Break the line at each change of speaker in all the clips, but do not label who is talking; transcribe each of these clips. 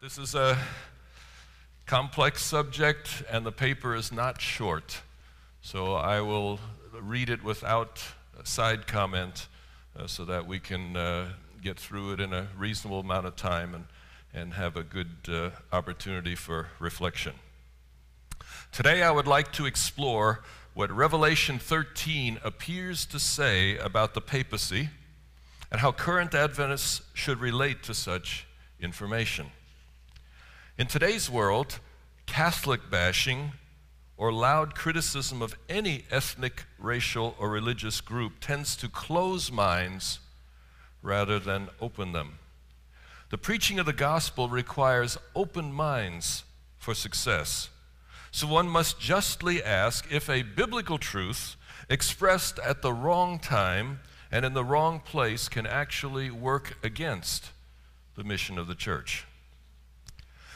This is a complex subject, and the paper is not short, so I will read it without a side comment so that we can get through it in a reasonable amount of time and have a good opportunity for reflection. Today I would like to explore what Revelation 13 appears to say about the papacy and how current Adventists should relate to such information. In today's world, Catholic bashing or loud criticism of any ethnic, racial, or religious group tends to close minds rather than open them. The preaching of the gospel requires open minds for success. So one must justly ask if a biblical truth expressed at the wrong time and in the wrong place can actually work against the mission of the church.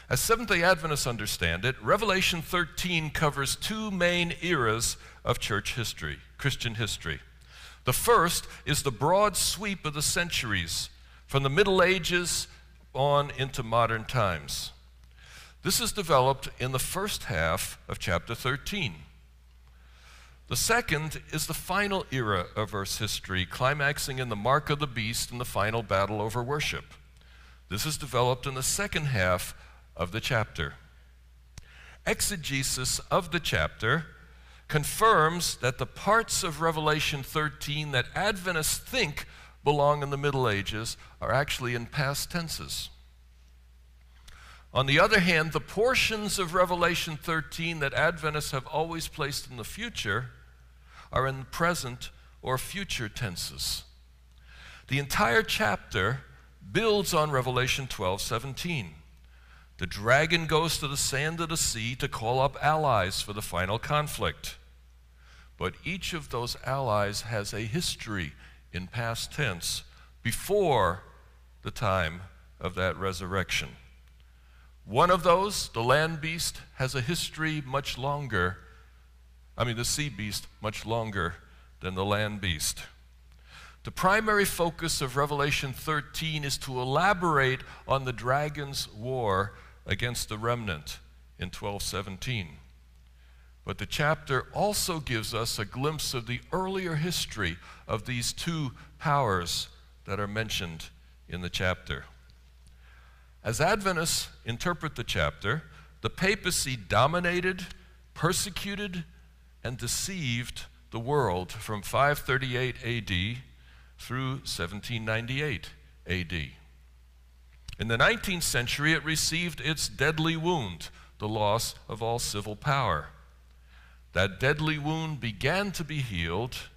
As Seventh-day Adventists understand it, Revelation 13 covers two main eras of church history, Christian history. The first is the broad sweep of the centuries, from the Middle Ages on into modern times. This is developed in the first half of chapter 13. The second is the final era of Earth's history, climaxing in the mark of the beast and the final battle over worship. This is developed in the second half of the chapter. Exegesis of the chapter confirms that the parts of Revelation 13 that Adventists think belong in the Middle Ages are actually in past tenses. On the other hand, the portions of Revelation 13 that Adventists have always placed in the future are in the present or future tenses. The entire chapter builds on Revelation 12:17. The dragon goes to the sand of the sea to call up allies for the final conflict. But each of those allies has a history in past tense before the time of that resurrection. One of those, the land beast, has a history the sea beast, much longer than the land beast. The primary focus of Revelation 13 is to elaborate on the dragon's war against the remnant in 12:17. But the chapter also gives us a glimpse of the earlier history of these two powers that are mentioned in the chapter. As Adventists interpret the chapter, the papacy dominated, persecuted, and deceived the world from 538 AD through 1798 AD. In the 19th century, it received its deadly wound, the loss of all civil power. That deadly wound began to be healed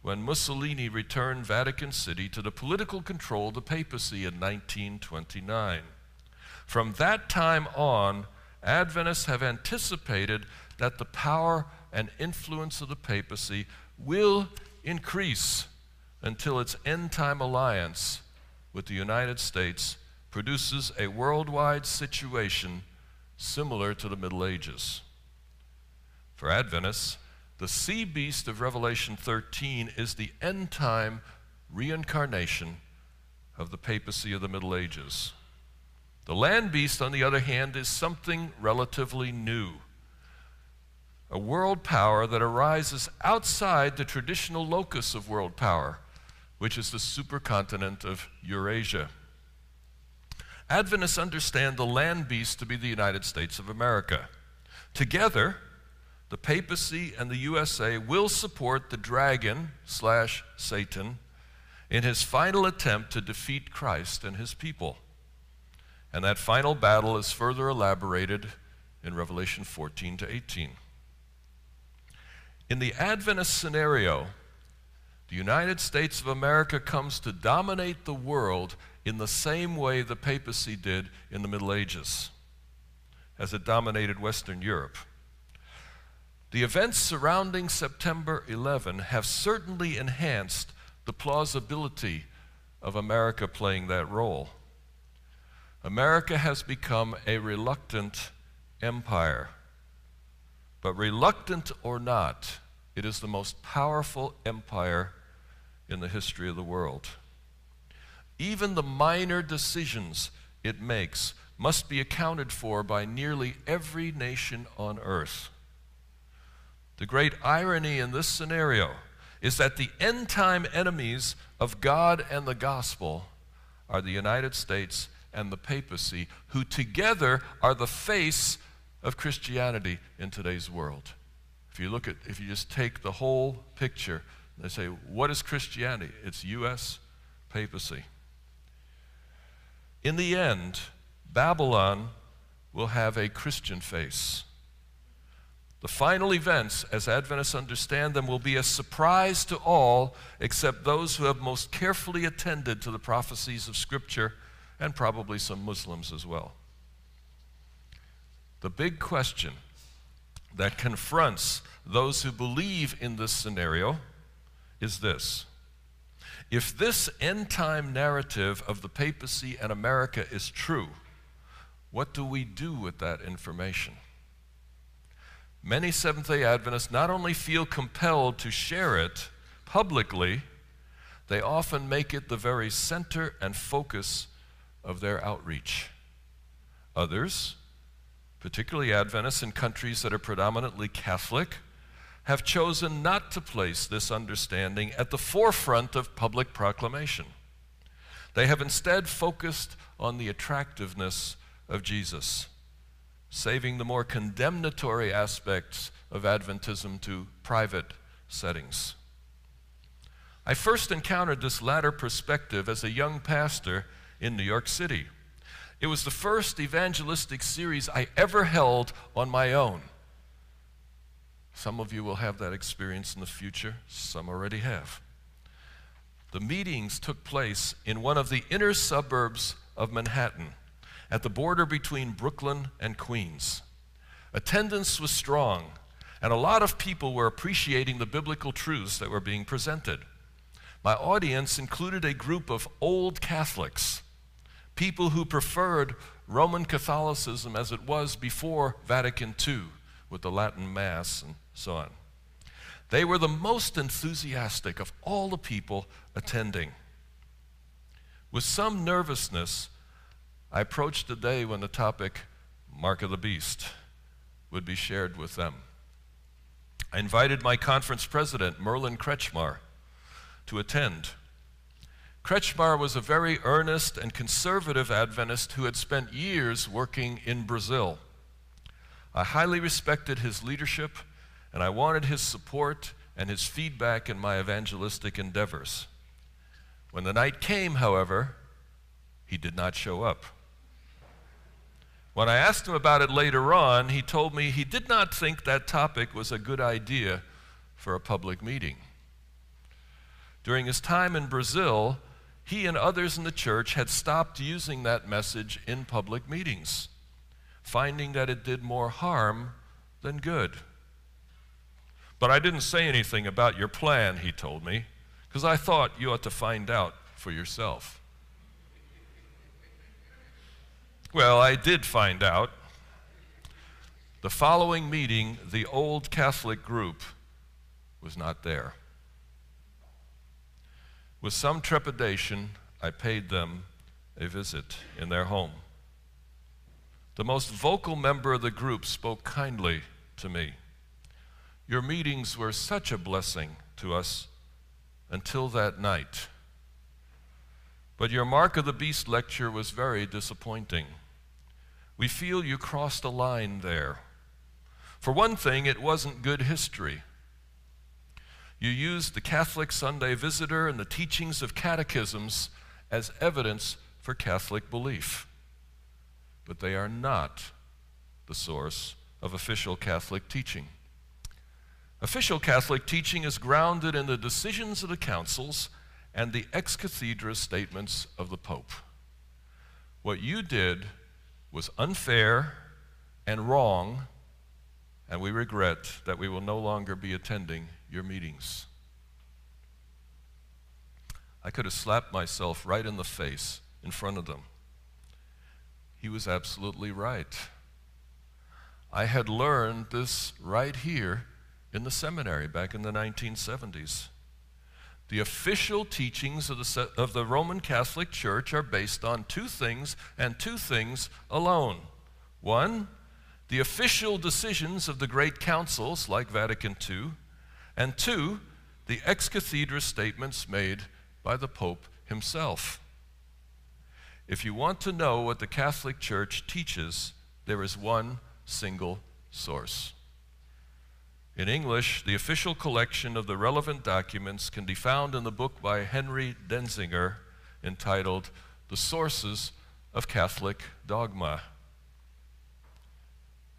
when Mussolini returned Vatican City to the political control of the papacy in 1929. From that time on, Adventists have anticipated that the power and influence of the papacy will increase until its end-time alliance with the United States produces a worldwide situation similar to the Middle Ages. For Adventists, the sea beast of Revelation 13 is the end-time reincarnation of the papacy of the Middle Ages. The land beast, on the other hand, is something relatively new, a world power that arises outside the traditional locus of world power, which is the supercontinent of Eurasia. Adventists understand the land beast to be the United States of America. Together, the papacy and the USA will support the dragon/Satan in his final attempt to defeat Christ and his people. And that final battle is further elaborated in Revelation 14-18. In the Adventist scenario, the United States of America comes to dominate the world in the same way the papacy did in the Middle Ages, as it dominated Western Europe. The events surrounding September 11 have certainly enhanced the plausibility of America playing that role. America has become a reluctant empire. But reluctant or not, it is the most powerful empire in the history of the world. Even the minor decisions it makes must be accounted for by nearly every nation on earth. The great irony in this scenario is that the end-time enemies of God and the gospel are the United States and the papacy, who together are the face of Christianity in today's world. If you just take the whole picture, they say, what is Christianity? It's U.S. papacy. In the end, Babylon will have a Christian face. The final events, as Adventists understand them, will be a surprise to all except those who have most carefully attended to the prophecies of Scripture, and probably some Muslims as well. The big question that confronts those who believe in this scenario is this: if this end-time narrative of the papacy and America is true, what do we do with that information? Many Seventh-day Adventists not only feel compelled to share it publicly, they often make it the very center and focus of their outreach. Others, particularly Adventists in countries that are predominantly Catholic, have chosen not to place this understanding at the forefront of public proclamation. They have instead focused on the attractiveness of Jesus, saving the more condemnatory aspects of Adventism to private settings. I first encountered this latter perspective as a young pastor in New York City. It was the first evangelistic series I ever held on my own. Some of you will have that experience in the future. Some already have. The meetings took place in one of the inner suburbs of Manhattan, at the border between Brooklyn and Queens. Attendance was strong, and a lot of people were appreciating the biblical truths that were being presented. My audience included a group of old Catholics, people who preferred Roman Catholicism as it was before Vatican II, with the Latin Mass and so on. They were the most enthusiastic of all the people attending. With some nervousness, I approached the day when the topic, Mark of the Beast, would be shared with them. I invited my conference president, Merlin Kretschmar, to attend. Kretschmar was a very earnest and conservative Adventist who had spent years working in Brazil. I highly respected his leadership, and I wanted his support and his feedback in my evangelistic endeavors. When the night came, however, he did not show up. When I asked him about it later on, he told me he did not think that topic was a good idea for a public meeting. During his time in Brazil, he and others in the church had stopped using that message in public meetings, finding that it did more harm than good. But I didn't say anything about your plan, he told me, because I thought you ought to find out for yourself. Well, I did find out. The following meeting, the old Catholic group was not there. With some trepidation, I paid them a visit in their home. The most vocal member of the group spoke kindly to me. Your meetings were such a blessing to us until that night. But your Mark of the Beast lecture was very disappointing. We feel you crossed a line there. For one thing, it wasn't good history. You used the Catholic Sunday Visitor and the teachings of catechisms as evidence for Catholic belief. But they are not the source of official Catholic teaching. Official Catholic teaching is grounded in the decisions of the councils and the ex cathedra statements of the Pope. What you did was unfair and wrong, and we regret that we will no longer be attending your meetings. I could have slapped myself right in the face in front of them. He was absolutely right. I had learned this right here in the seminary back in the 1970s. The official teachings of the Roman Catholic Church are based on two things and two things alone. One, the official decisions of the great councils like Vatican II, and two, the ex cathedra statements made by the Pope himself. If you want to know what the Catholic Church teaches, there is one single source. In English, the official collection of the relevant documents can be found in the book by Henry Denzinger entitled The Sources of Catholic Dogma.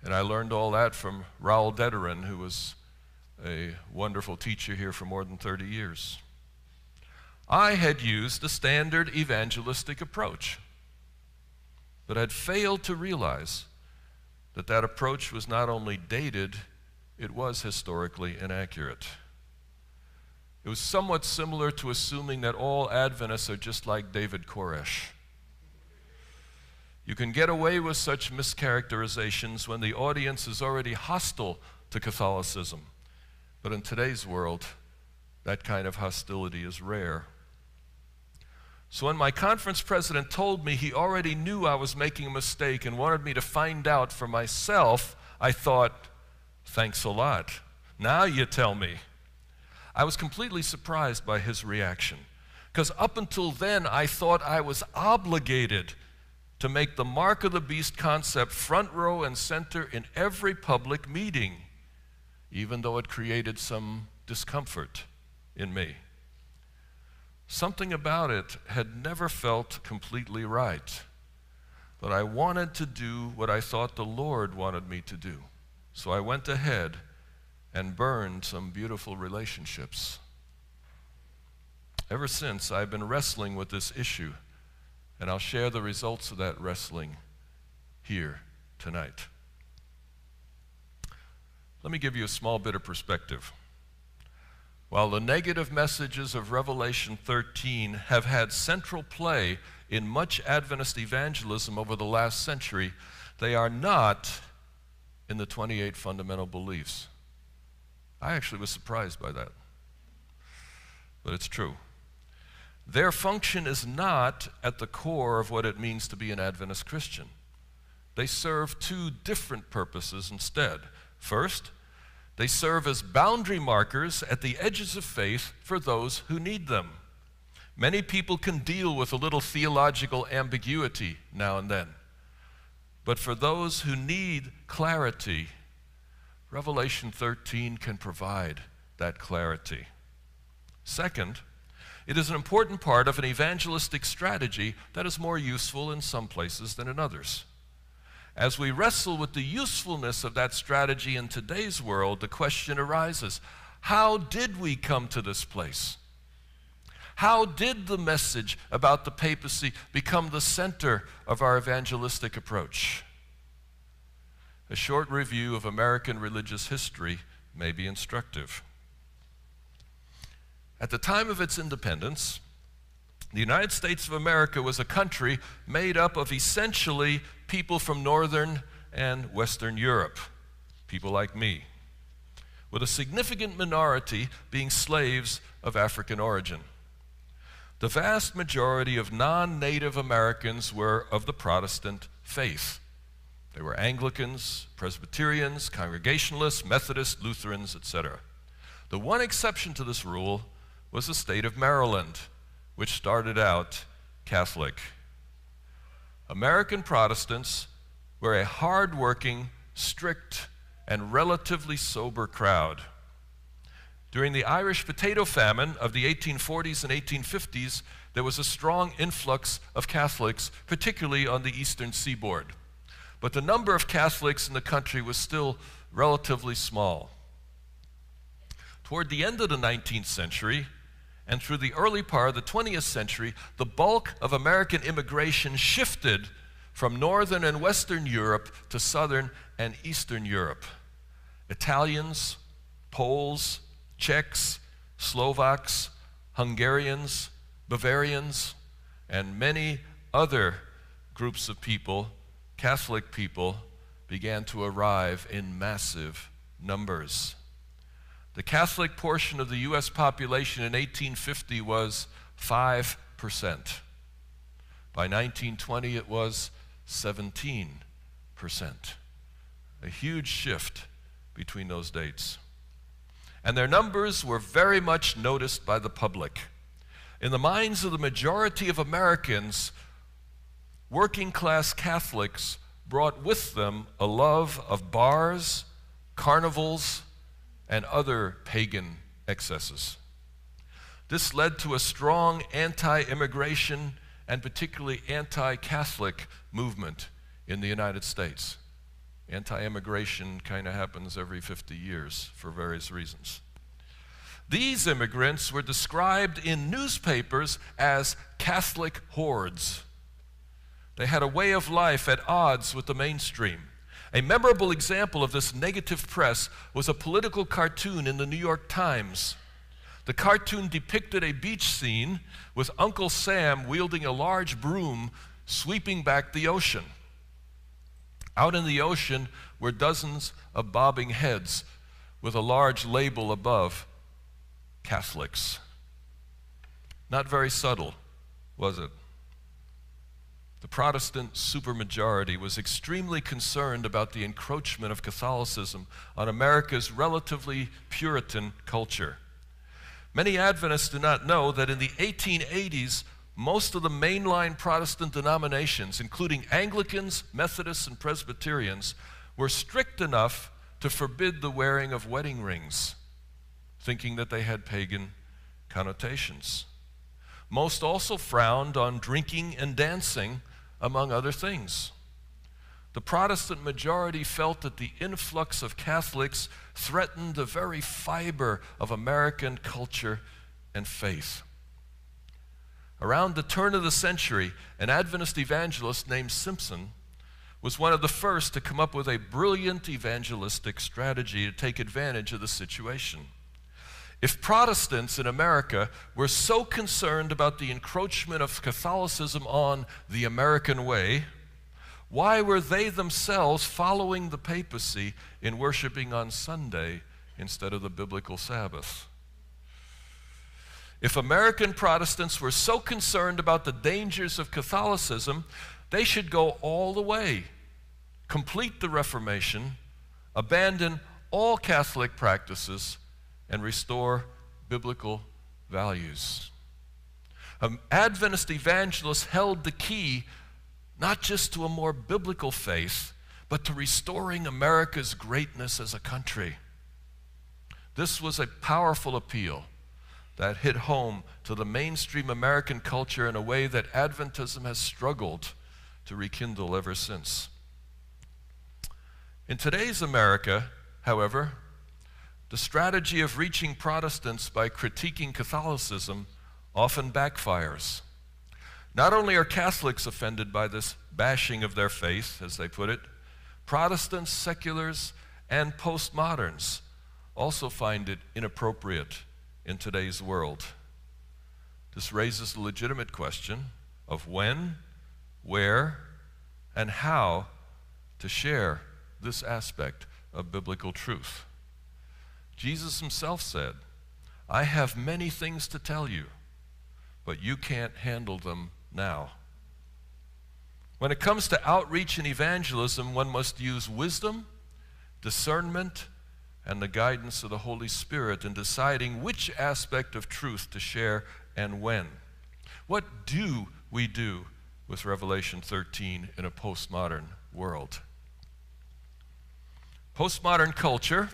And I learned all that from Raoul Dederin, who was a wonderful teacher here for more than 30 years. I had used the standard evangelistic approach, but had failed to realize that that approach was not only dated, it was historically inaccurate. It was somewhat similar to assuming that all Adventists are just like David Koresh. You can get away with such mischaracterizations when the audience is already hostile to Catholicism. But in today's world, that kind of hostility is rare. So when my conference president told me he already knew I was making a mistake and wanted me to find out for myself, I thought, thanks a lot. Now you tell me. I was completely surprised by his reaction, because up until then I thought I was obligated to make the mark of the beast concept front row and center in every public meeting, even though it created some discomfort in me. Something about it had never felt completely right, but I wanted to do what I thought the Lord wanted me to do. So I went ahead and burned some beautiful relationships. Ever since, I've been wrestling with this issue, and I'll share the results of that wrestling here tonight. Let me give you a small bit of perspective. While the negative messages of Revelation 13 have had central play in much Adventist evangelism over the last century, they are not in the 28 fundamental beliefs. I actually was surprised by that, but it's true. Their function is not at the core of what it means to be an Adventist Christian. They serve two different purposes instead. First, they serve as boundary markers at the edges of faith for those who need them. Many people can deal with a little theological ambiguity now and then. But for those who need clarity, Revelation 13 can provide that clarity. Second, it is an important part of an evangelistic strategy that is more useful in some places than in others. As we wrestle with the usefulness of that strategy in today's world, the question arises, how did we come to this place? How did the message about the papacy become the center of our evangelistic approach? A short review of American religious history may be instructive. At the time of its independence, the United States of America was a country made up of essentially people from Northern and Western Europe, people like me, with a significant minority being slaves of African origin. The vast majority of non-native Americans were of the Protestant faith. They were Anglicans, Presbyterians, Congregationalists, Methodists, Lutherans, etc. The one exception to this rule was the state of Maryland, which started out Catholic. American Protestants were a hard-working, strict, and relatively sober crowd. During the Irish potato famine of the 1840s and 1850s, there was a strong influx of Catholics, particularly on the eastern seaboard. But the number of Catholics in the country was still relatively small. Toward the end of the 19th century, and through the early part of the 20th century, the bulk of American immigration shifted from Northern and Western Europe to Southern and Eastern Europe. Italians, Poles, Czechs, Slovaks, Hungarians, Bavarians, and many other groups of people, Catholic people, began to arrive in massive numbers. The Catholic portion of the U.S. population in 1850 was 5%. By 1920, it was 17%. A huge shift between those dates. And their numbers were very much noticed by the public. In the minds of the majority of Americans, working-class Catholics brought with them a love of bars, carnivals, and other pagan excesses. This led to a strong anti-immigration and particularly anti-Catholic movement in the United States. Anti-immigration kind of happens every 50 years for various reasons. These immigrants were described in newspapers as Catholic hordes. They had a way of life at odds with the mainstream. A memorable example of this negative press was a political cartoon in the New York Times. The cartoon depicted a beach scene with Uncle Sam wielding a large broom sweeping back the ocean. Out in the ocean were dozens of bobbing heads with a large label above, Catholics. Not very subtle, was it? The Protestant supermajority was extremely concerned about the encroachment of Catholicism on America's relatively Puritan culture. Many Adventists do not know that in the 1880s, most of the mainline Protestant denominations, including Anglicans, Methodists, and Presbyterians, were strict enough to forbid the wearing of wedding rings, thinking that they had pagan connotations. Most also frowned on drinking and dancing, among other things. The Protestant majority felt that the influx of Catholics threatened the very fiber of American culture and faith. Around the turn of the century, an Adventist evangelist named Simpson was one of the first to come up with a brilliant evangelistic strategy to take advantage of the situation. If Protestants in America were so concerned about the encroachment of Catholicism on the American way, why were they themselves following the papacy in worshiping on Sunday instead of the biblical Sabbath? If American Protestants were so concerned about the dangers of Catholicism, they should go all the way, complete the Reformation, abandon all Catholic practices, and restore biblical values. Adventist evangelists held the key not just to a more biblical faith, but to restoring America's greatness as a country. This was a powerful appeal that hit home to the mainstream American culture in a way that Adventism has struggled to rekindle ever since. In today's America, however, the strategy of reaching Protestants by critiquing Catholicism often backfires. Not only are Catholics offended by this bashing of their faith, as they put it, Protestants, seculars, and postmoderns also find it inappropriate in today's world. This raises the legitimate question of when, where, and how to share this aspect of biblical truth. Jesus himself said, "I have many things to tell you, but you can't handle them now." When it comes to outreach and evangelism, one must use wisdom, discernment, and the guidance of the Holy Spirit in deciding which aspect of truth to share and when. What do we do with Revelation 13 in a postmodern world? Postmodern culture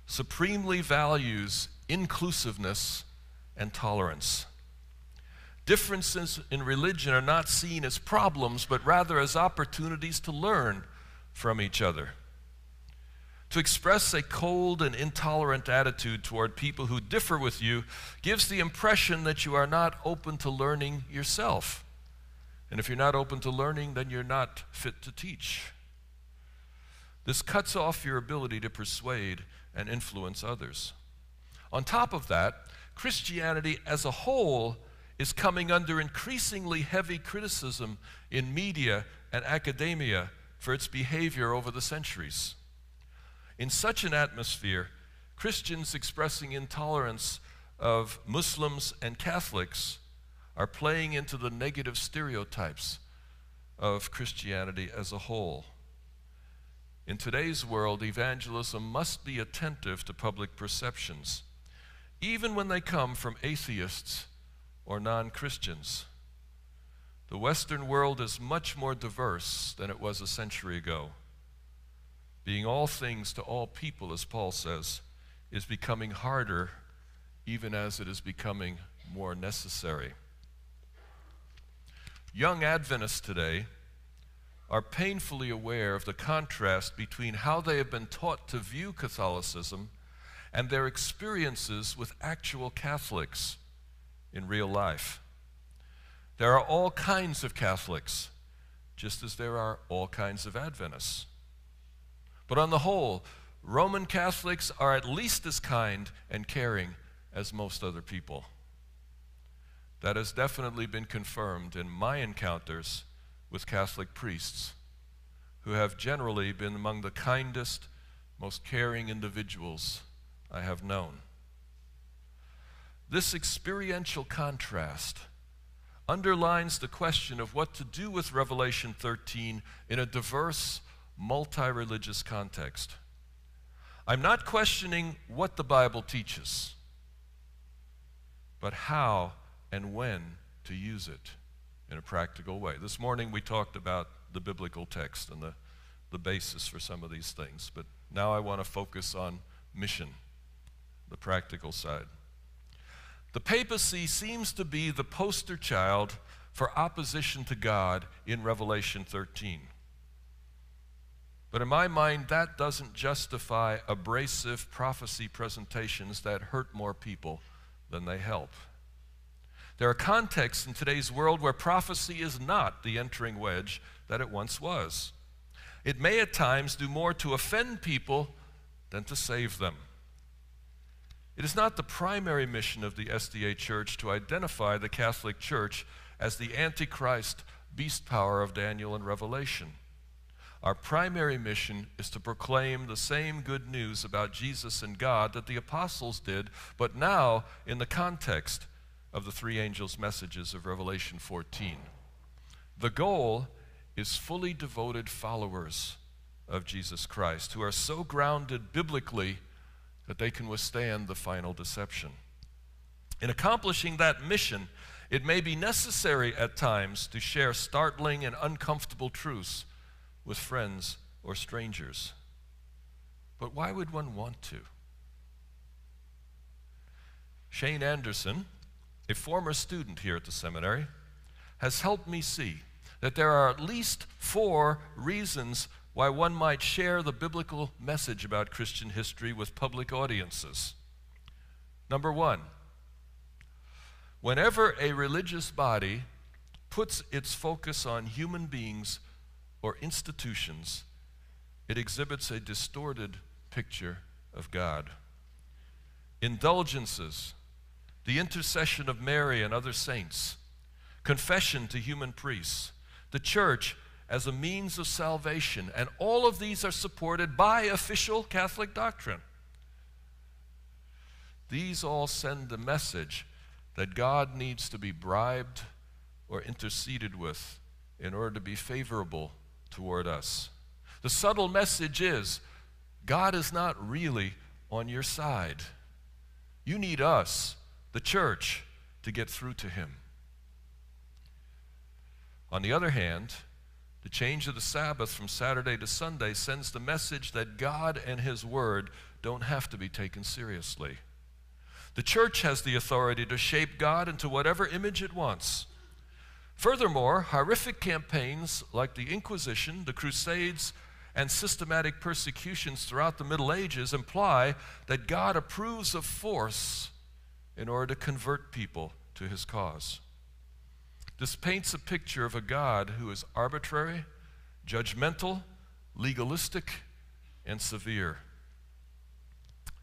supremely values inclusiveness and tolerance. Differences in religion are not seen as problems, but rather as opportunities to learn from each other. To express a cold and intolerant attitude toward people who differ with you gives the impression that you are not open to learning yourself. And if you're not open to learning, then you're not fit to teach. This cuts off your ability to persuade and influence others. On top of that, Christianity as a whole is coming under increasingly heavy criticism in media and academia for its behavior over the centuries. In such an atmosphere, Christians expressing intolerance of Muslims and Catholics are playing into the negative stereotypes of Christianity as a whole. In today's world, evangelism must be attentive to public perceptions, even when they come from atheists or non-Christians. The Western world is much more diverse than it was a century ago. Being all things to all people, as Paul says, is becoming harder, even as it is becoming more necessary. Young Adventists today are painfully aware of the contrast between how they have been taught to view Catholicism and their experiences with actual Catholics in real life. There are all kinds of Catholics, just as there are all kinds of Adventists. But on the whole, Roman Catholics are at least as kind and caring as most other people. That has definitely been confirmed in my encounters with Catholic priests, who have generally been among the kindest, most caring individuals I have known. This experiential contrast underlines the question of what to do with Revelation 13 in a diverse, multi-religious context. I'm not questioning what the Bible teaches, but how and when to use it in a practical way. This morning we talked about the biblical text and the basis for some of these things, but now I want to focus on mission, the practical side. The papacy seems to be the poster child for opposition to God in Revelation 13. But in my mind, that doesn't justify abrasive prophecy presentations that hurt more people than they help. There are contexts in today's world where prophecy is not the entering wedge that it once was. It may at times do more to offend people than to save them. It is not the primary mission of the SDA Church to identify the Catholic Church as the Antichrist beast power of Daniel and Revelation. Our primary mission is to proclaim the same good news about Jesus and God that the apostles did, but now in the context of the three angels' messages of Revelation 14. The goal is fully devoted followers of Jesus Christ who are so grounded biblically that they can withstand the final deception. In accomplishing that mission, it may be necessary at times to share startling and uncomfortable truths with friends or strangers. But why would one want to? Shane Anderson, a former student here at the seminary, has helped me see that there are at least 4 reasons why one might share the biblical message about Christian history with public audiences. Number 1, whenever a religious body puts its focus on human beings or institutions, it exhibits a distorted picture of God. Indulgences, the intercession of Mary and other saints, confession to human priests, the church as a means of salvation, and all of these are supported by official Catholic doctrine. These all send the message that God needs to be bribed or interceded with in order to be favorable toward us. The subtle message is, God is not really on your side. You need us, the church, to get through to him. On the other hand, the change of the Sabbath from Saturday to Sunday sends the message that God and his word don't have to be taken seriously. The church has the authority to shape God into whatever image it wants. Furthermore, horrific campaigns like the Inquisition, the Crusades, and systematic persecutions throughout the Middle Ages imply that God approves of force in order to convert people to his cause. This paints a picture of a God who is arbitrary, judgmental, legalistic, and severe.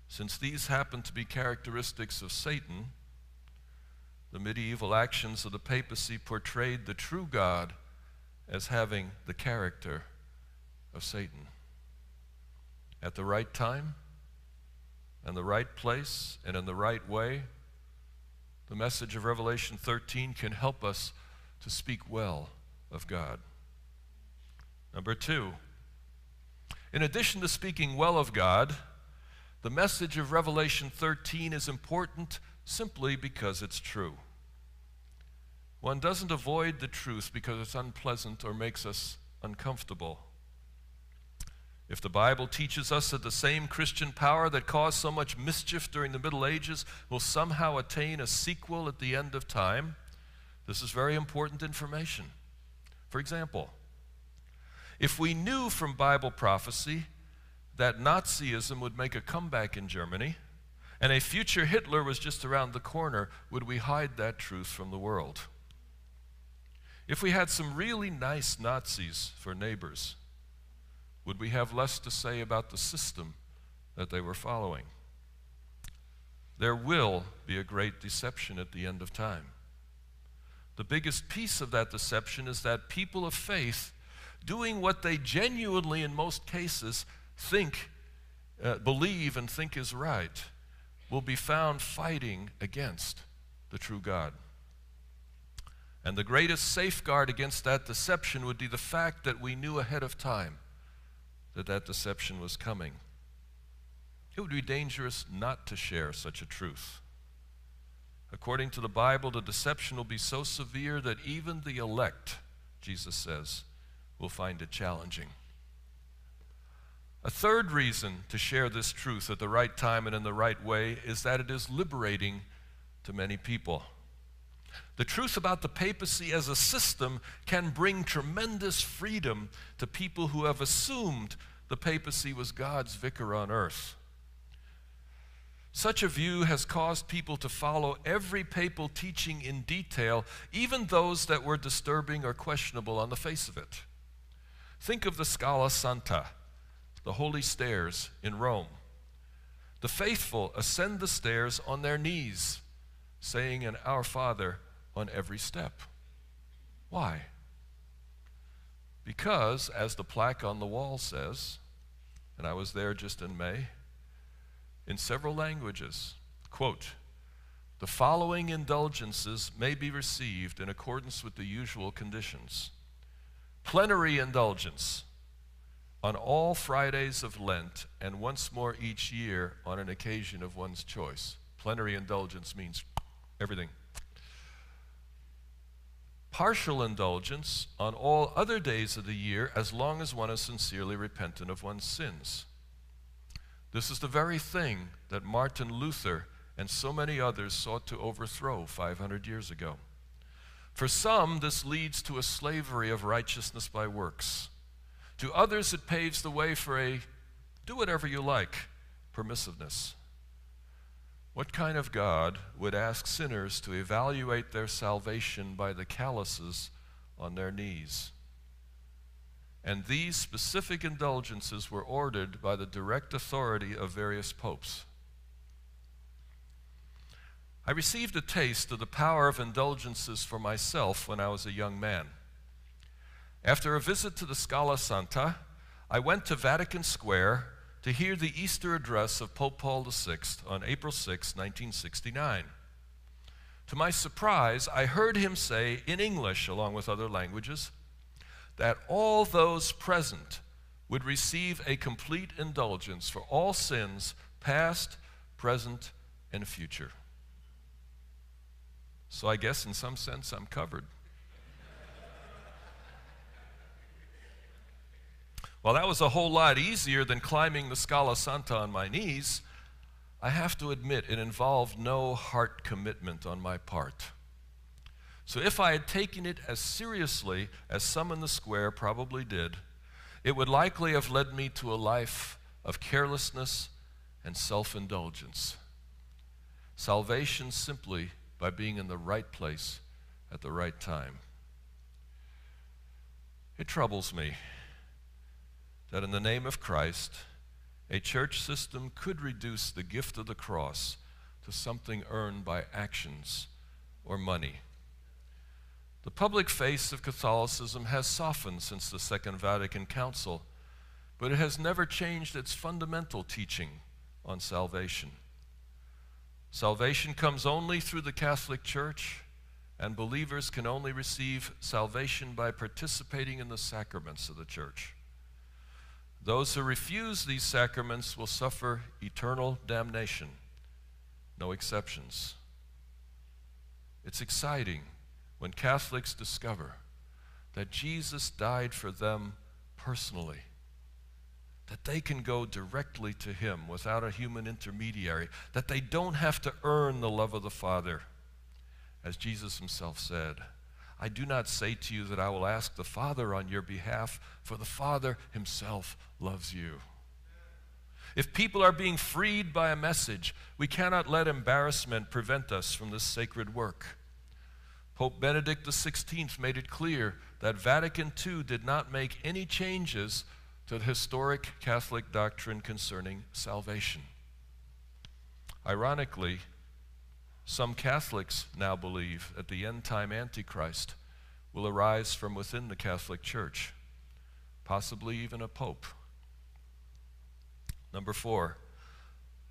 Since these happen to be characteristics of Satan, the medieval actions of the papacy portrayed the true God as having the character of Satan. At the right time, and the right place and in the right way, the message of Revelation 13 can help us to speak well of God. Number 2, in addition to speaking well of God, the message of Revelation 13 is important simply because it's true. One doesn't avoid the truth because it's unpleasant or makes us uncomfortable. If the Bible teaches us that the same Christian power that caused so much mischief during the Middle Ages will somehow attain a sequel at the end of time, this is very important information. For example, if we knew from Bible prophecy that Nazism would make a comeback in Germany and a future Hitler was just around the corner, would we hide that truth from the world? If we had some really nice Nazis for neighbors, would we have less to say about the system that they were following? There will be a great deception at the end of time. The biggest piece of that deception is that people of faith, doing what they genuinely, in most cases, believe and think is right, will be found fighting against the true God. And the greatest safeguard against that deception would be the fact that we knew ahead of time that deception was coming. It would be dangerous not to share such a truth. According to the Bible, the deception will be so severe that even the elect, Jesus says, will find it challenging. A third reason to share this truth at the right time and in the right way is that it is liberating to many people. The truth about the papacy as a system can bring tremendous freedom to people who have assumed the papacy was God's vicar on earth. Such a view has caused people to follow every papal teaching in detail, even those that were disturbing or questionable on the face of it. Think of the Scala Santa, the holy stairs in Rome. The faithful ascend the stairs on their knees, saying an Our Father on every step. Why? Because, as the plaque on the wall says, and I was there just in May, in several languages, quote, "The following indulgences may be received in accordance with the usual conditions. Plenary indulgence on all Fridays of Lent and once more each year on an occasion of one's choice." Plenary indulgence means everything. Partial indulgence on all other days of the year as long as one is sincerely repentant of one's sins. This is the very thing that Martin Luther and so many others sought to overthrow 500 years ago. For some, this leads to a slavery of righteousness by works. To others, it paves the way for a do whatever you like permissiveness. What kind of God would ask sinners to evaluate their salvation by the calluses on their knees? And these specific indulgences were ordered by the direct authority of various popes. I received a taste of the power of indulgences for myself when I was a young man. After a visit to the Scala Santa, I went to Vatican Square to hear the Easter address of Pope Paul VI on April 6, 1969. To my surprise, I heard him say in English, along with other languages, that all those present would receive a complete indulgence for all sins, past, present, and future. So I guess in some sense I'm covered. Well, that was a whole lot easier than climbing the Scala Santa on my knees. I have to admit, it involved no heart commitment on my part. So if I had taken it as seriously as some in the square probably did, it would likely have led me to a life of carelessness and self-indulgence. Salvation simply by being in the right place at the right time. It troubles me that in the name of Christ, a church system could reduce the gift of the cross to something earned by actions or money. The public face of Catholicism has softened since the Second Vatican Council, but it has never changed its fundamental teaching on salvation. Salvation comes only through the Catholic Church, and believers can only receive salvation by participating in the sacraments of the Church. Those who refuse these sacraments will suffer eternal damnation. No exceptions. It's exciting when Catholics discover that Jesus died for them personally, that they can go directly to him without a human intermediary, that they don't have to earn the love of the Father. As Jesus himself said, I do not say to you that I will ask the Father on your behalf, for the Father himself loves you. If people are being freed by a message, we cannot let embarrassment prevent us from this sacred work. Pope Benedict XVI made it clear that Vatican II did not make any changes to the historic Catholic doctrine concerning salvation. Ironically, some Catholics now believe that the end-time Antichrist will arise from within the Catholic Church, possibly even a pope. Number 4,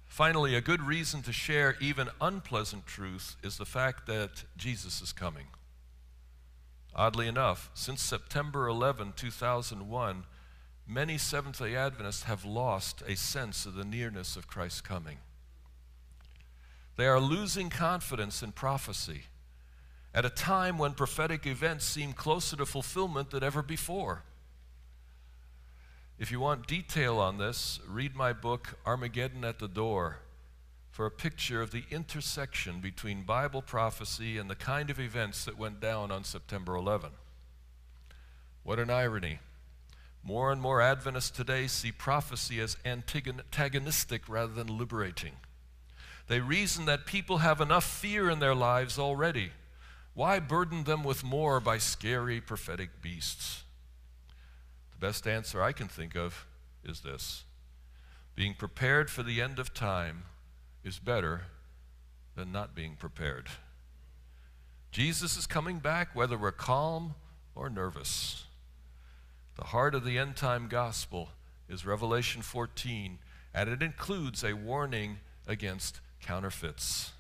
finally, a good reason to share even unpleasant truth is the fact that Jesus is coming. Oddly enough, since September 11, 2001, many Seventh-day Adventists have lost a sense of the nearness of Christ's coming. They are losing confidence in prophecy at a time when prophetic events seem closer to fulfillment than ever before. If you want detail on this, read my book, Armageddon at the Door, for a picture of the intersection between Bible prophecy and the kind of events that went down on September 11. What an irony. More and more Adventists today see prophecy as antagonistic rather than liberating. They reason that people have enough fear in their lives already. Why burden them with more by scary prophetic beasts? The best answer I can think of is this: being prepared for the end of time is better than not being prepared. Jesus is coming back whether we're calm or nervous. The heart of the end-time gospel is Revelation 14, and it includes a warning against counterfeits.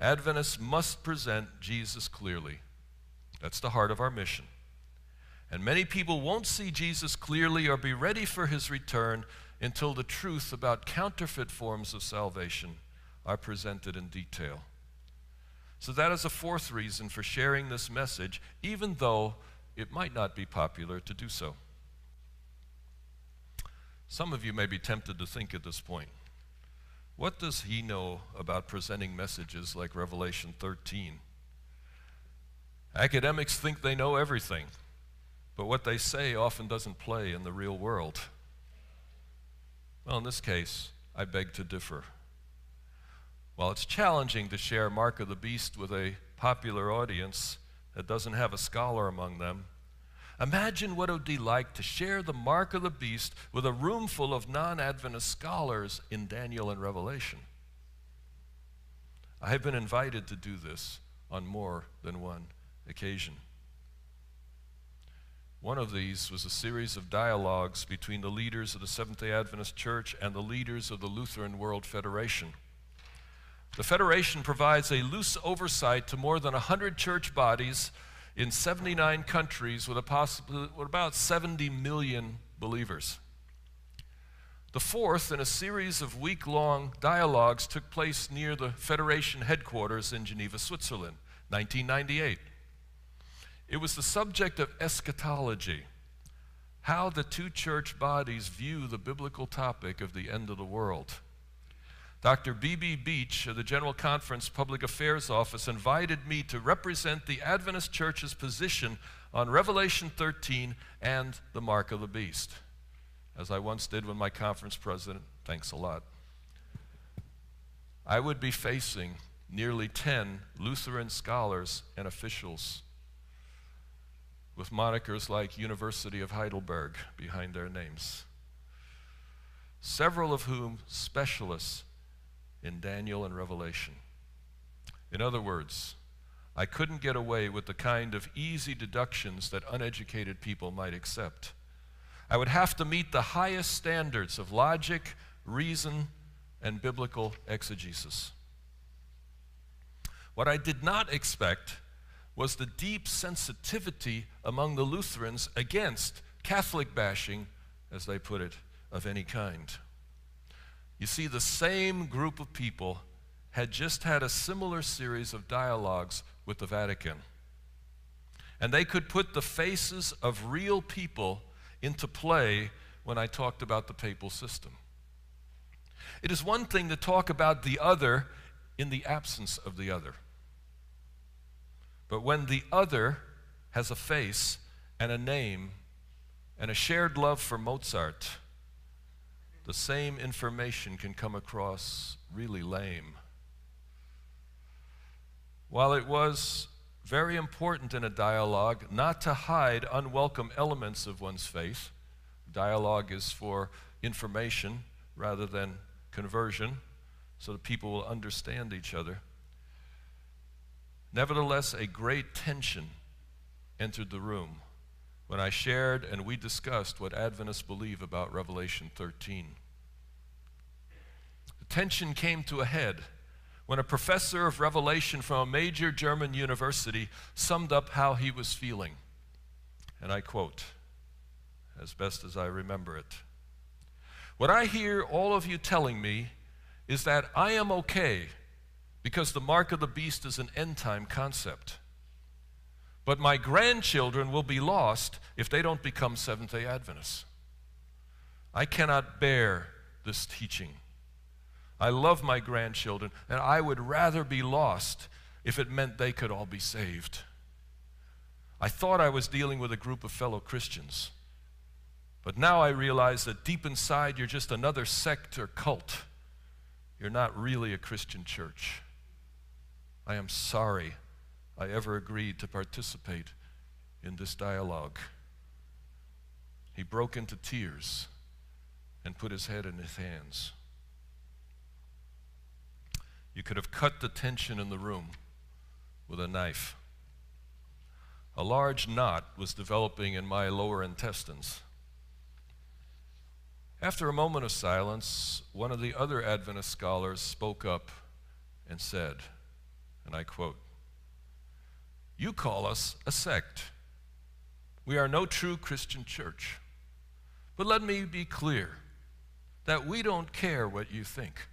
Adventists must present Jesus clearly. That's the heart of our mission. And many people won't see Jesus clearly or be ready for his return until the truth about counterfeit forms of salvation are presented in detail. So that is a fourth reason for sharing this message, even though it might not be popular to do so. Some of you may be tempted to think at this point, what does he know about presenting messages like Revelation 13? Academics think they know everything, but what they say often doesn't play in the real world. Well, in this case, I beg to differ. While it's challenging to share Mark of the Beast with a popular audience that doesn't have a scholar among them, imagine what it would be like to share the Mark of the Beast with a room full of non-Adventist scholars in Daniel and Revelation. I have been invited to do this on more than one occasion. One of these was a series of dialogues between the leaders of the Seventh-day Adventist Church and the leaders of the Lutheran World Federation. The Federation provides a loose oversight to more than 100 church bodies in 79 countries with about 70 million believers. The fourth in a series of week-long dialogues took place near the Federation headquarters in Geneva, Switzerland, 1998. It was the subject of eschatology, how the two church bodies view the biblical topic of the end of the world. Dr. B.B. Beach of the General Conference Public Affairs Office invited me to represent the Adventist Church's position on Revelation 13 and the Mark of the Beast, as I once did with my conference president. Thanks a lot. I would be facing nearly 10 Lutheran scholars and officials with monikers like University of Heidelberg behind their names, several of whom specialists in Daniel and Revelation. In other words, I couldn't get away with the kind of easy deductions that uneducated people might accept. I would have to meet the highest standards of logic, reason, and biblical exegesis. What I did not expect was the deep sensitivity among the Lutherans against Catholic bashing, as they put it, of any kind. You see, the same group of people had just had a similar series of dialogues with the Vatican. And they could put the faces of real people into play when I talked about the papal system. It is one thing to talk about the other in the absence of the other. But when the other has a face and a name and a shared love for Mozart, the same information can come across really lame. While it was very important in a dialogue not to hide unwelcome elements of one's faith, dialogue is for information rather than conversion, so that people will understand each other. Nevertheless, a great tension entered the room when I shared and we discussed what Adventists believe about Revelation 13. The tension came to a head when a professor of Revelation from a major German university summed up how he was feeling. And I quote, as best as I remember it, "What I hear all of you telling me is that I am okay because the mark of the beast is an end-time concept. But my grandchildren will be lost if they don't become Seventh-day Adventists. I cannot bear this teaching. I love my grandchildren, and I would rather be lost if it meant they could all be saved. I thought I was dealing with a group of fellow Christians, but now I realize that deep inside you're just another sect or cult. You're not really a Christian church. I am sorry I ever agreed to participate in this dialogue." He broke into tears and put his head in his hands. You could have cut the tension in the room with a knife. A large knot was developing in my lower intestines. After a moment of silence, one of the other Adventist scholars spoke up and said, and I quote, "You call us a sect. We are no true Christian church. But let me be clear that we don't care what you think.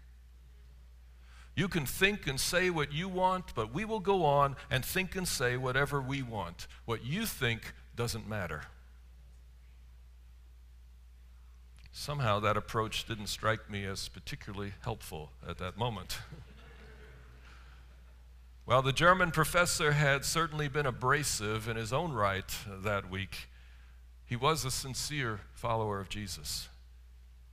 You can think and say what you want, but we will go on and think and say whatever we want. What you think doesn't matter." Somehow that approach didn't strike me as particularly helpful at that moment. While the German professor had certainly been abrasive in his own right that week, he was a sincere follower of Jesus,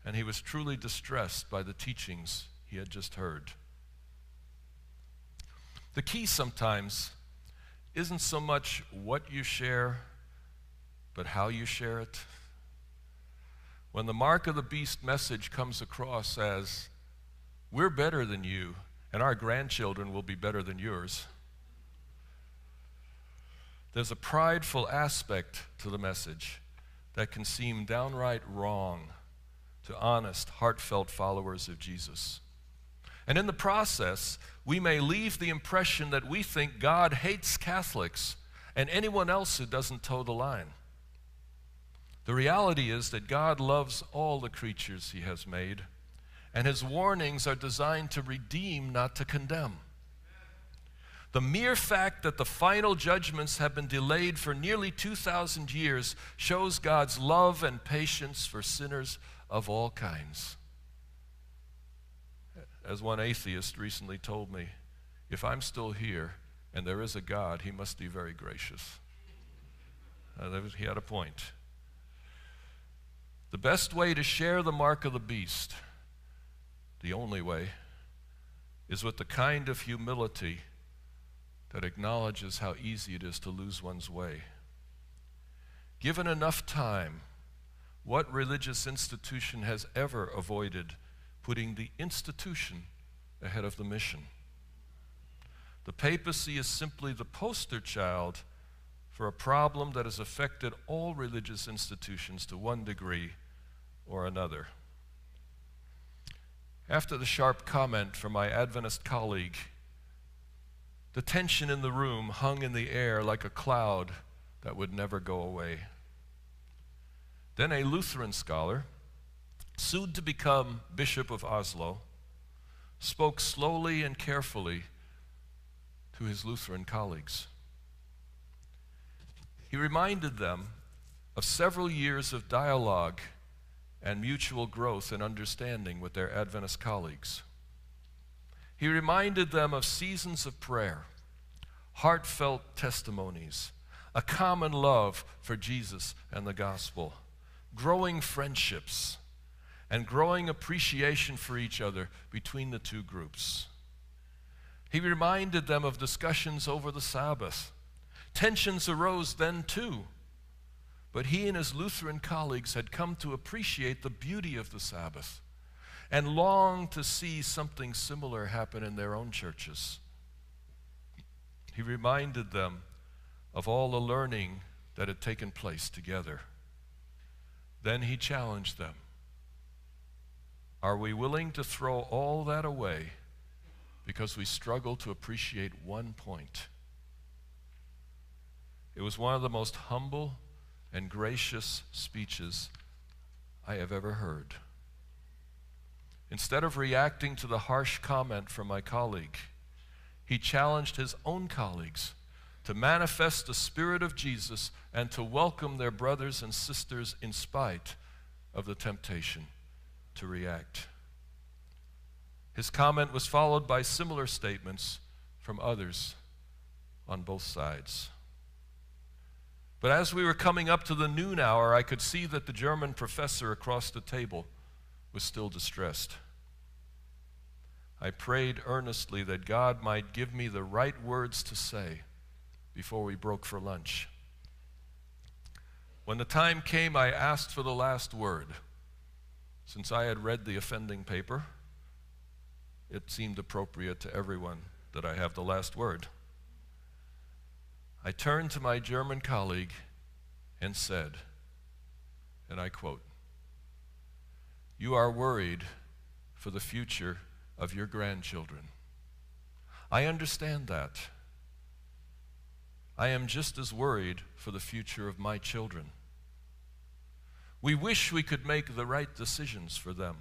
and he was truly distressed by the teachings he had just heard. The key sometimes isn't so much what you share, but how you share it. When the mark of the beast message comes across as, "We're better than you, and our grandchildren will be better than yours," there's a prideful aspect to the message that can seem downright wrong to honest, heartfelt followers of Jesus. And in the process, we may leave the impression that we think God hates Catholics and anyone else who doesn't toe the line. The reality is that God loves all the creatures he has made, and his warnings are designed to redeem, not to condemn. The mere fact that the final judgments have been delayed for nearly 2,000 years shows God's love and patience for sinners of all kinds. As one atheist recently told me, if I'm still here and there is a God, he must be very gracious. He had a point. The best way to share the mark of the beast, the only way, is with the kind of humility that acknowledges how easy it is to lose one's way. Given enough time, what religious institution has ever avoided putting the institution ahead of the mission? The papacy is simply the poster child for a problem that has affected all religious institutions to one degree or another. After the sharp comment from my Adventist colleague, the tension in the room hung in the air like a cloud that would never go away. Then a Lutheran scholar, soon to become Bishop of Oslo, spoke slowly and carefully to his Lutheran colleagues. He reminded them of several years of dialogue and mutual growth and understanding with their Adventist colleagues. He reminded them of seasons of prayer, heartfelt testimonies, a common love for Jesus and the gospel, growing friendships, and growing appreciation for each other between the two groups. He reminded them of discussions over the Sabbath. Tensions arose then too, but he and his Lutheran colleagues had come to appreciate the beauty of the Sabbath and longed to see something similar happen in their own churches. He reminded them of all the learning that had taken place together. Then he challenged them. Are we willing to throw all that away because we struggle to appreciate one point? It was one of the most humble and gracious speeches I have ever heard. Instead of reacting to the harsh comment from my colleague, he challenged his own colleagues to manifest the Spirit of Jesus and to welcome their brothers and sisters in spite of the temptation to react. His comment was followed by similar statements from others on both sides. But as we were coming up to the noon hour, I could see that the German professor across the table was still distressed. I prayed earnestly that God might give me the right words to say before we broke for lunch. When the time came, I asked for the last word. Since I had read the offending paper, it seemed appropriate to everyone that I have the last word. I turned to my German colleague and said, and I quote, "You are worried for the future of your grandchildren. I understand that. I am just as worried for the future of my children. We wish we could make the right decisions for them,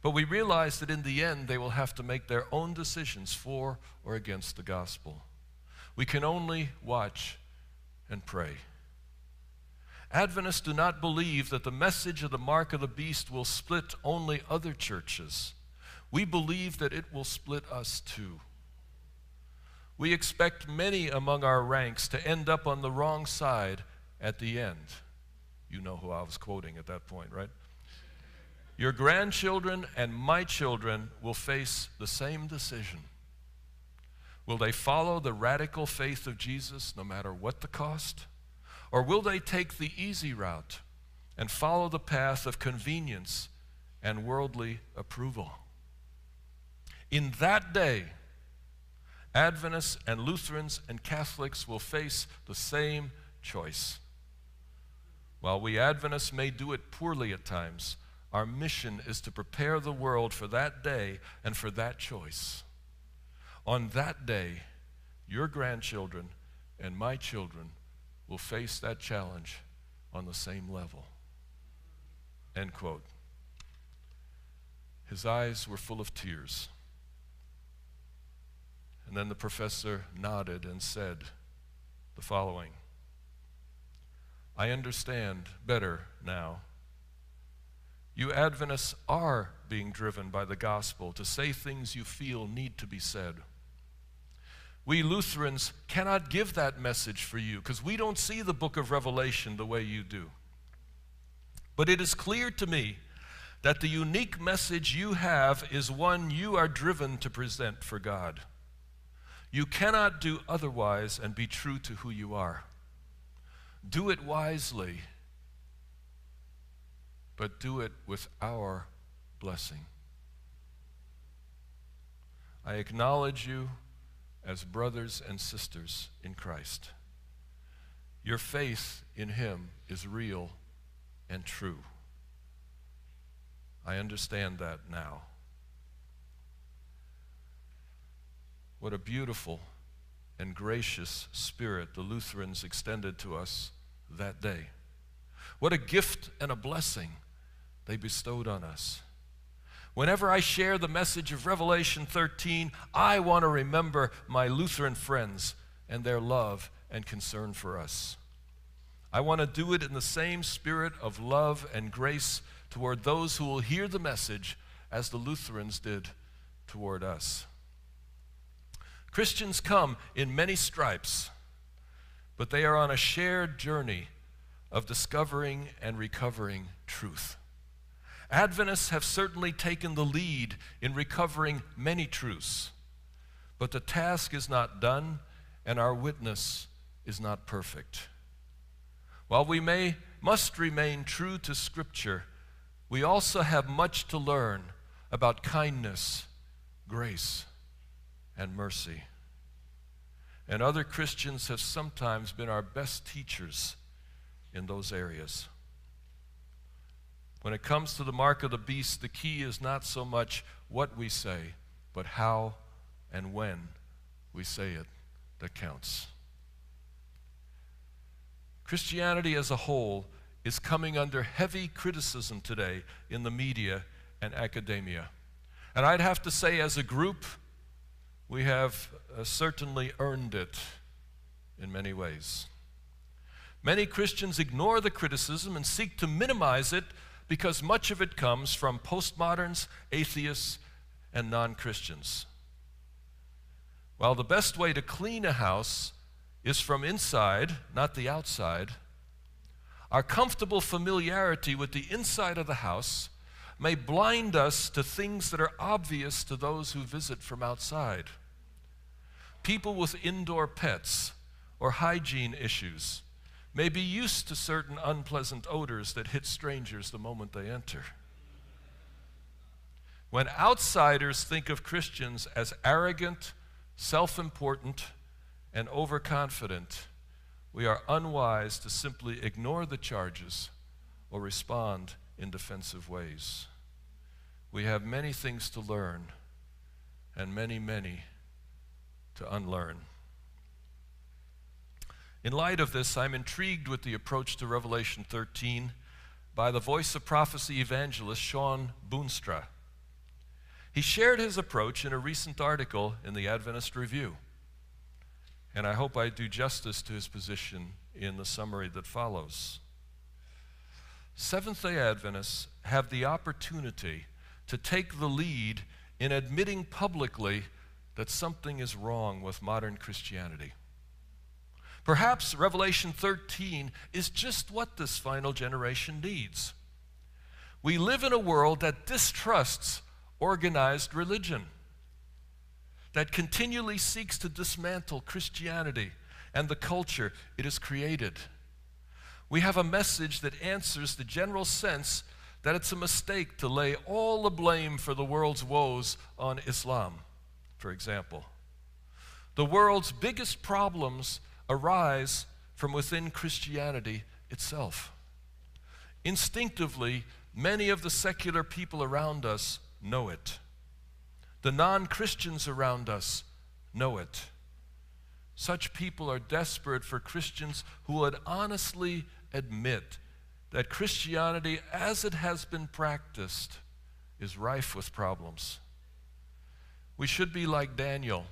but we realize that in the end they will have to make their own decisions for or against the gospel. We can only watch and pray. Adventists do not believe that the message of the mark of the beast will split only other churches. We believe that it will split us too. We expect many among our ranks to end up on the wrong side at the end." You know who I was quoting at that point, right? "Your grandchildren and my children will face the same decision. Will they follow the radical faith of Jesus no matter what the cost? Or will they take the easy route and follow the path of convenience and worldly approval? In that day, Adventists and Lutherans and Catholics will face the same choice. While we Adventists may do it poorly at times, our mission is to prepare the world for that day and for that choice. On that day, your grandchildren and my children will face that challenge on the same level." End quote. His eyes were full of tears. And then the professor nodded and said the following: "I understand better now. You Adventists are being driven by the gospel to say things you feel need to be said. We Lutherans cannot give that message for you because we don't see the book of Revelation the way you do. But it is clear to me that the unique message you have is one you are driven to present for God. You cannot do otherwise and be true to who you are. Do it wisely, but do it with our blessing. I acknowledge you as brothers and sisters in Christ. Your faith in Him is real and true. I understand that now. What a beautiful and gracious spirit the Lutherans extended to us that day. What a gift and a blessing they bestowed on us. Whenever I share the message of Revelation 13, I want to remember my Lutheran friends and their love and concern for us. I want to do it in the same spirit of love and grace toward those who will hear the message as the Lutherans did toward us. Christians come in many stripes, but they are on a shared journey of discovering and recovering truth. Adventists have certainly taken the lead in recovering many truths, but the task is not done and our witness is not perfect. While we must remain true to Scripture, we also have much to learn about kindness, grace, and mercy. And other Christians have sometimes been our best teachers in those areas. When it comes to the mark of the beast, the key is not so much what we say, but how and when we say it that counts. Christianity as a whole is coming under heavy criticism today in the media and academia. And I'd have to say, as a group, we have certainly earned it in many ways. Many Christians ignore the criticism and seek to minimize it because much of it comes from postmoderns, atheists, and non-Christians. While the best way to clean a house is from inside, not the outside, our comfortable familiarity with the inside of the house may blind us to things that are obvious to those who visit from outside. People with indoor pets or hygiene issues may be used to certain unpleasant odors that hit strangers the moment they enter. When outsiders think of Christians as arrogant, self-important, and overconfident, we are unwise to simply ignore the charges or respond in defensive ways. We have many things to learn and many, many to unlearn. In light of this, I'm intrigued with the approach to Revelation 13 by the Voice of Prophecy evangelist Sean Boonstra. He shared his approach in a recent article in the Adventist Review, and I hope I do justice to his position in the summary that follows. Seventh-day Adventists have the opportunity to take the lead in admitting publicly that something is wrong with modern Christianity. Perhaps Revelation 13 is just what this final generation needs. We live in a world that distrusts organized religion, that continually seeks to dismantle Christianity and the culture it has created. We have a message that answers the general sense that it's a mistake to lay all the blame for the world's woes on Islam, for example. The world's biggest problems arise from within Christianity itself. Instinctively, many of the secular people around us know it. The non-Christians around us know it. Such people are desperate for Christians who would honestly admit that Christianity, as it has been practiced, is rife with problems. We should be like Daniel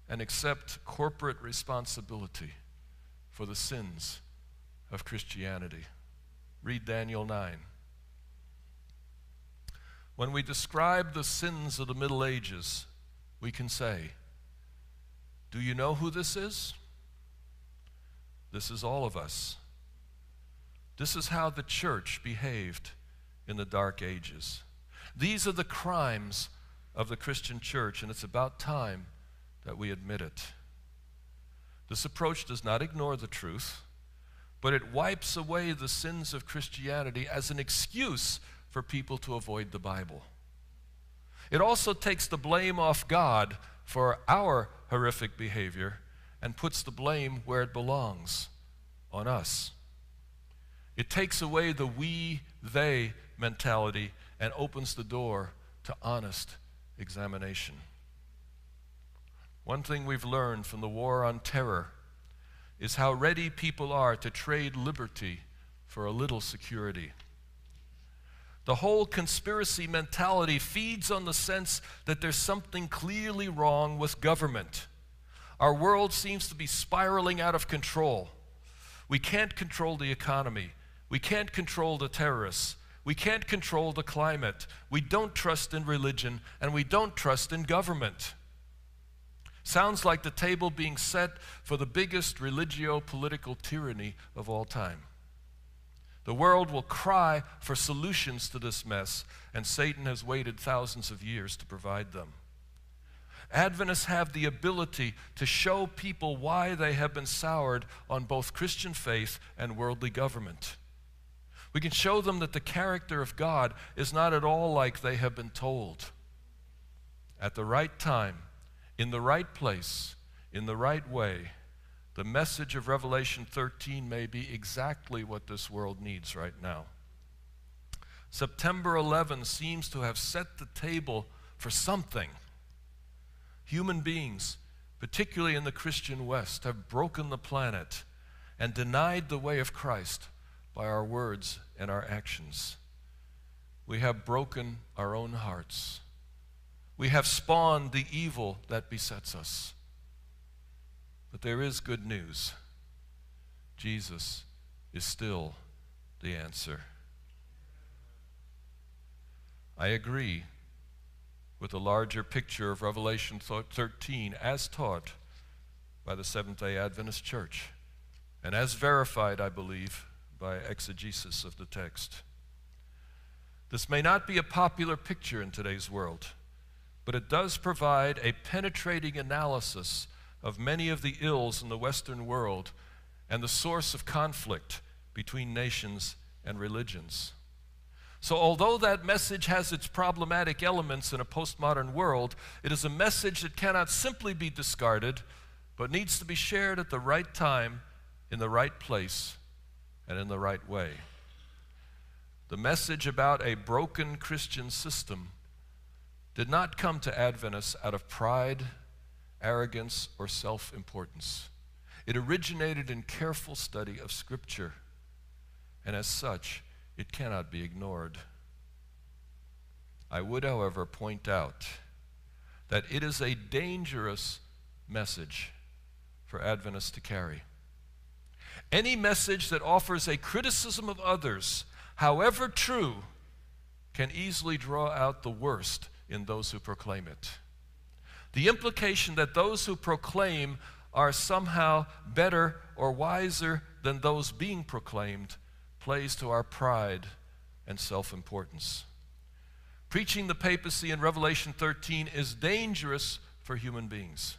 and accept corporate responsibility for the sins of Christianity. Read Daniel 9. When we describe the sins of the Middle Ages, we can say, do you know who this is? This is all of us. This is how the church behaved in the Dark Ages. These are the crimes of the Christian church, and it's about time that we admit it. This approach does not ignore the truth, but it wipes away the sins of Christianity as an excuse for people to avoid the Bible. It also takes the blame off God for our horrific behavior and puts the blame where it belongs, on us. It takes away the we, they mentality and opens the door to honest examination. One thing we've learned from the war on terror is how ready people are to trade liberty for a little security. The whole conspiracy mentality feeds on the sense that there's something clearly wrong with government. Our world seems to be spiraling out of control. We can't control the economy. We can't control the terrorists. We can't control the climate. We don't trust in religion, and we don't trust in government. Sounds like the table being set for the biggest religio-political tyranny of all time. The world will cry for solutions to this mess, and Satan has waited thousands of years to provide them. Adventists have the ability to show people why they have been soured on both Christian faith and worldly government. We can show them that the character of God is not at all like they have been told. At the right time, in the right place, in the right way, the message of Revelation 13 may be exactly what this world needs right now. September 11 seems to have set the table for something. Human beings, particularly in the Christian West, have broken the planet and denied the way of Christ by our words and our actions. We have broken our own hearts. We have spawned the evil that besets us. But there is good news. Jesus is still the answer. I agree with the larger picture of Revelation 13 as taught by the Seventh-day Adventist Church and as verified, I believe, by exegesis of the text. This may not be a popular picture in today's world, but it does provide a penetrating analysis of many of the ills in the Western world and the source of conflict between nations and religions. So although that message has its problematic elements in a postmodern world, it is a message that cannot simply be discarded, but needs to be shared at the right time, in the right place, and in the right way. The message about a broken Christian system did not come to Adventists out of pride, arrogance, or self-importance. It originated in careful study of Scripture, and as such, it cannot be ignored. I would, however, point out that it is a dangerous message for Adventists to carry. Any message that offers a criticism of others, however true, can easily draw out the worst in those who proclaim it. The implication that those who proclaim are somehow better or wiser than those being proclaimed plays to our pride and self-importance. Preaching the papacy in Revelation 13 is dangerous for human beings.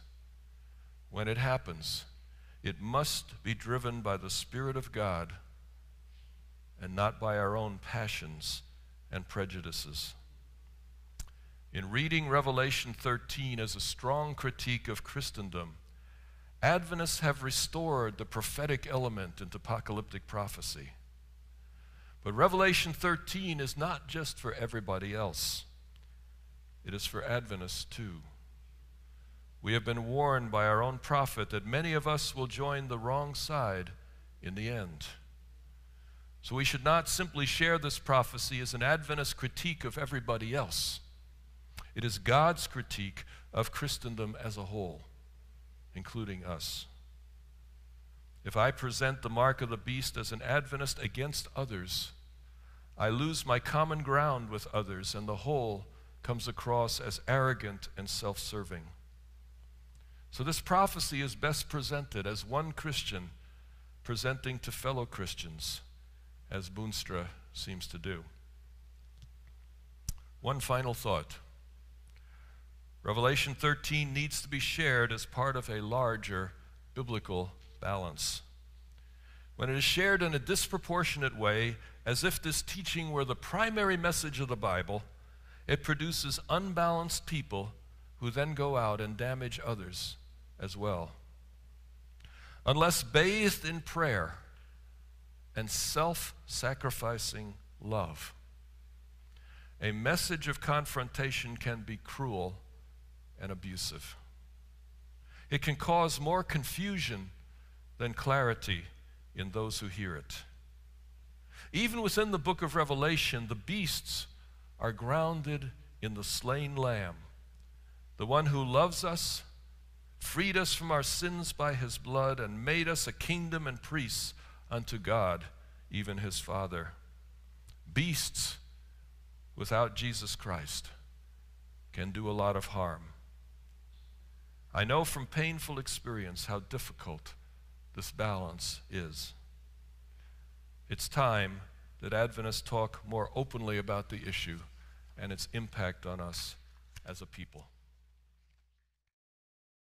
When it happens, it must be driven by the Spirit of God and not by our own passions and prejudices. In reading Revelation 13 as a strong critique of Christendom, Adventists have restored the prophetic element into apocalyptic prophecy. But Revelation 13 is not just for everybody else. It is for Adventists too. We have been warned by our own prophet that many of us will join the wrong side in the end. So we should not simply share this prophecy as an Adventist critique of everybody else. It is God's critique of Christendom as a whole, including us. If I present the mark of the beast as an Adventist against others, I lose my common ground with others, and the whole comes across as arrogant and self-serving. So this prophecy is best presented as one Christian presenting to fellow Christians, as Boonstra seems to do. One final thought. Revelation 13 needs to be shared as part of a larger biblical balance. When it is shared in a disproportionate way, as if this teaching were the primary message of the Bible, it produces unbalanced people who then go out and damage others as well. Unless bathed in prayer and self-sacrificing love, a message of confrontation can be cruel and abusive. It can cause more confusion than clarity in those who hear it. Even within the book of Revelation, the beasts are grounded in the slain Lamb, the one who loves us, freed us from our sins by his blood, and made us a kingdom and priests unto God, even his Father. Beasts without Jesus Christ can do a lot of harm. I know from painful experience how difficult this balance is. It's time that Adventists talk more openly about the issue and its impact on us as a people.